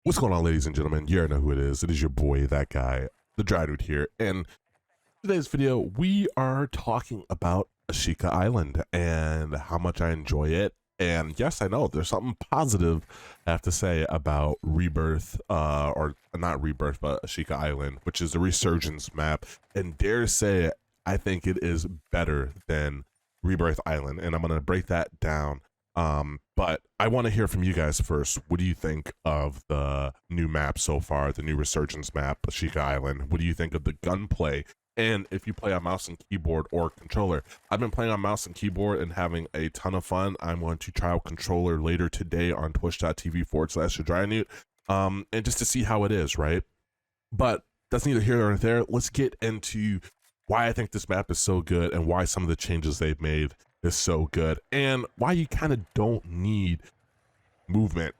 What's going on, ladies and gentlemen? You already know who it is. It is your boy, that guy, the dry dude here. And today's video, we are talking about Ashika Island and how much I enjoy it. And yes, I know there's something positive I have to say about Rebirth, or not Rebirth, but Ashika Island, which is the Resurgence map. And dare say, I think it is better than Rebirth Island. And I'm going to break that down. But I want to hear from you guys first. What do you think of the new map so far, the new Resurgence map, Ashika Island? What do you think of the gunplay? And if you play on mouse and keyboard or controller, I've been playing on mouse and keyboard and having a ton of fun. I'm going to try out controller later today on twitch.tv/drynude, and just to see how it is, right? But that's neither here nor there. Let's get into why I think this map is so good and why some of the changes they've made is so good, and why you kind of don't need movement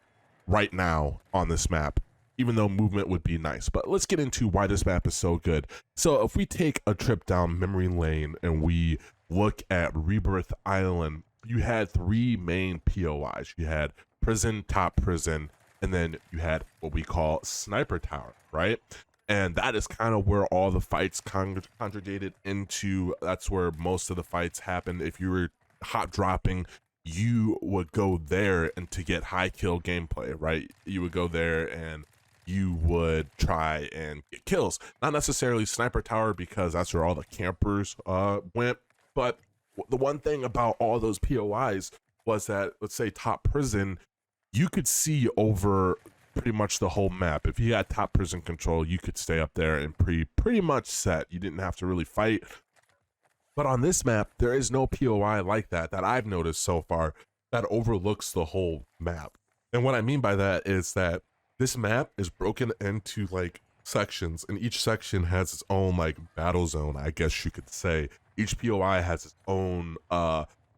right now on this map, even though movement would be nice. But let's get into why this map is so good. So if we take a trip down memory lane and we look at Rebirth Island, you had three main POIs. You had prison, top prison, and then you had what we call sniper tower, right? And that is kind of where all the fights congregated into. That's where most of the fights happened. If you were hot dropping, you would go there and to get high kill gameplay, right? You would go there and you would try and get kills. Not necessarily sniper tower, because that's where all the campers went. But the one thing about all those POIs was that, let's say top prison, you could see over pretty much the whole map. If you had top prison control, you could stay up there and pretty much set. You didn't have to really fight. But on this map, there is no POI like that I've noticed so far that overlooks the whole map. And what I mean by that is that this map is broken into like sections, and each section has its own like battle zone, I guess you could say. Each POI has its own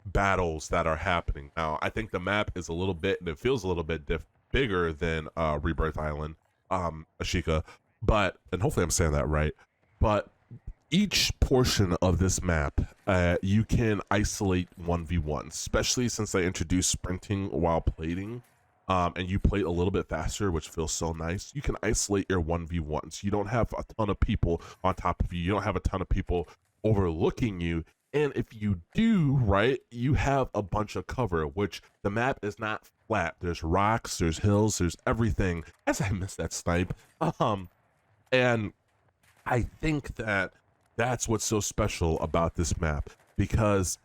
battles that are happening. Now, I think the map is a little bit, and it feels a little bit bigger than Rebirth Island, Ashika, and hopefully I'm saying that right, but each portion of this map, you can isolate 1v1, especially since they introduced sprinting while plating, and you plate a little bit faster, which feels so nice. You can isolate your 1v1s. You don't have a ton of people on top of you. You don't have a ton of people overlooking you. And if you do, right, you have a bunch of cover, which the map is not flat. There's rocks, there's hills, there's everything. As I missed that snipe. And I think that that's what's so special about this map, because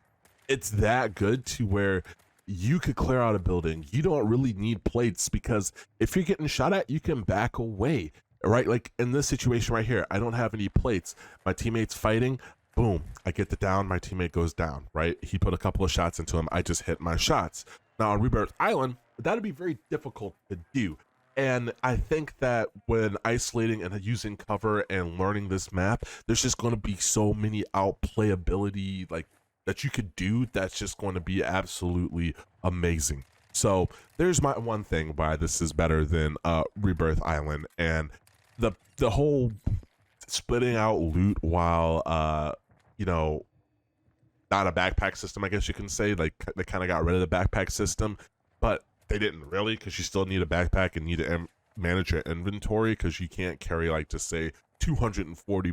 it's that good to where you could clear out a building. You don't really need plates, because if you're getting shot at, you can back away, right? Like in this situation right here, I don't have any plates. My teammate's fighting. Boom, I get the down, my teammate goes down, right? He put a couple of shots into him, I just hit my shots. Now on Rebirth Island, that'd be very difficult to do. And I think that when isolating and using cover and learning this map, there's just going to be so many outplayability like that you could do that's just going to be absolutely amazing. So there's my one thing why this is better than Rebirth Island, and the whole splitting out loot while you know, not a backpack system, I guess you can say. Like they kind of got rid of the backpack system, but they didn't really, because you still need a backpack and need to manage your inventory, because you can't carry like, just say 240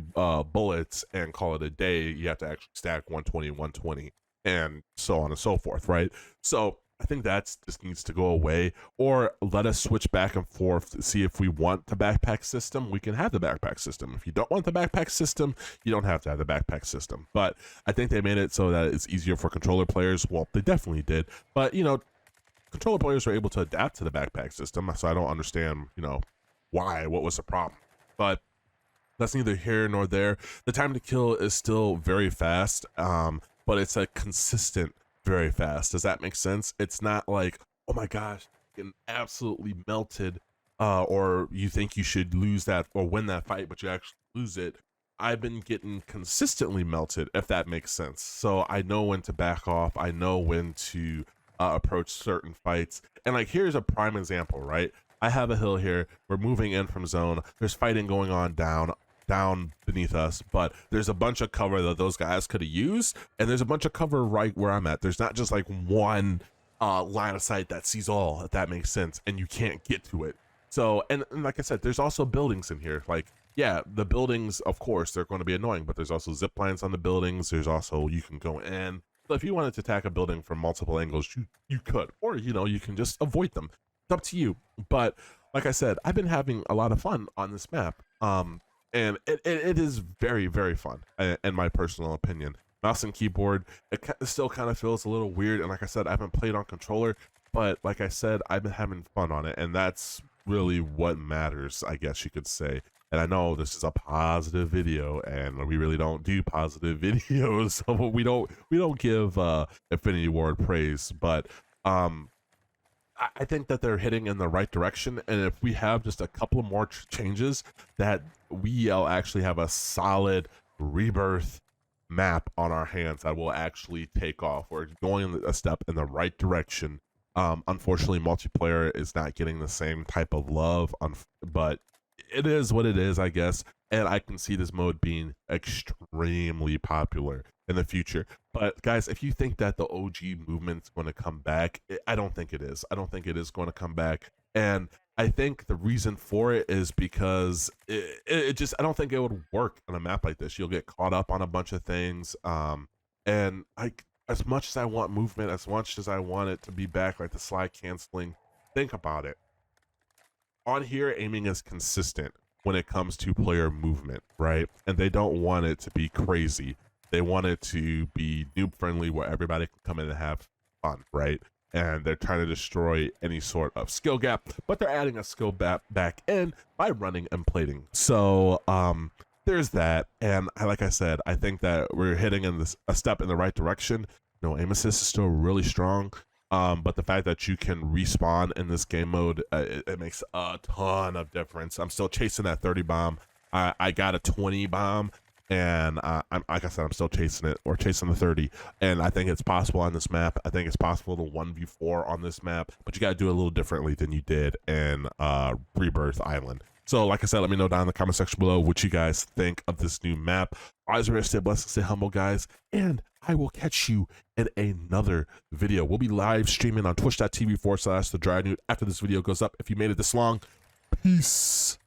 bullets and call it a day. You have to actually stack 120 120 and so on and so forth, right? So I think that's just needs to go away, or let us switch back and forth to see if we want the backpack system. We can have the backpack system. If you don't want the backpack system, you don't have to have the backpack system. But I think they made it so that it's easier for controller players. Well, they definitely did, but you know, controller players are able to adapt to the backpack system, so I don't understand, you know, what was the problem. But that's neither here nor there. The time to kill is still very fast, but it's a consistent very fast. Does that make sense? It's not like, oh my gosh, getting absolutely melted, or you think you should lose that or win that fight, but you actually lose it. I've been getting consistently melted, if that makes sense. So I know when to back off. I know when to approach certain fights. And like, here's a prime example, right? I have a hill here. We're moving in from zone. There's fighting going on down beneath us, but there's a bunch of cover that those guys could have used, and there's a bunch of cover right where I'm at. There's not just like one line of sight that sees all, if that makes sense, and you can't get to it. So, and like I said, there's also buildings in here. Like, yeah, the buildings, of course, they're going to be annoying, but there's also zip lines on the buildings. There's also, you can go in. So if you wanted to attack a building from multiple angles, you could, or, you know, you can just avoid them. It's up to you. But like I said, I've been having a lot of fun on this map. And it is very, very fun, in my personal opinion. Mouse and keyboard, it still kind of feels a little weird. And like I said, I haven't played on controller, but like I said, I've been having fun on it. And that's really what matters, I guess you could say. And I know this is a positive video, and we really don't do positive videos, so we don't give Infinity Ward praise, but I think that they're hitting in the right direction, and if we have just a couple of more changes, that we'll actually have a solid rebirth map on our hands that will actually take off. We're going a step in the right direction. Unfortunately, multiplayer is not getting the same type of love, but it is what it is, I guess. And I can see this mode being extremely popular in the future. But guys, if you think that the OG movement's going to come back, I don't think it is. I don't think it is going to come back. And I think the reason for it is because it just, I don't think it would work on a map like this. You'll get caught up on a bunch of things. And as much as I want movement, as much as I want it to be back, like the slide canceling, think about it. On here, aiming is consistent when it comes to player movement, right? And they don't want it to be crazy. They want it to be noob friendly where everybody can come in and have fun, right? And they're trying to destroy any sort of skill gap, but they're adding a skill gap back in by running and plating. So there's that. And like I said, I think that we're hitting in a step in the right direction. You know, aim assist is still really strong. But the fact that you can respawn in this game mode, it makes a ton of difference. I'm still chasing that 30 bomb. I got a 20 bomb, and I'm, like I said, I'm still chasing it, or chasing the 30. And I think it's possible on this map. I think it's possible to 1v4 on this map, but you got to do it a little differently than you did in Rebirth Island. So like I said, let me know down in the comment section below what you guys think of this new map. Always remember to stay blessed and stay humble, guys. And I will catch you in another video. We'll be live streaming on twitch.tv/thedrynewt after this video goes up. If you made it this long, peace.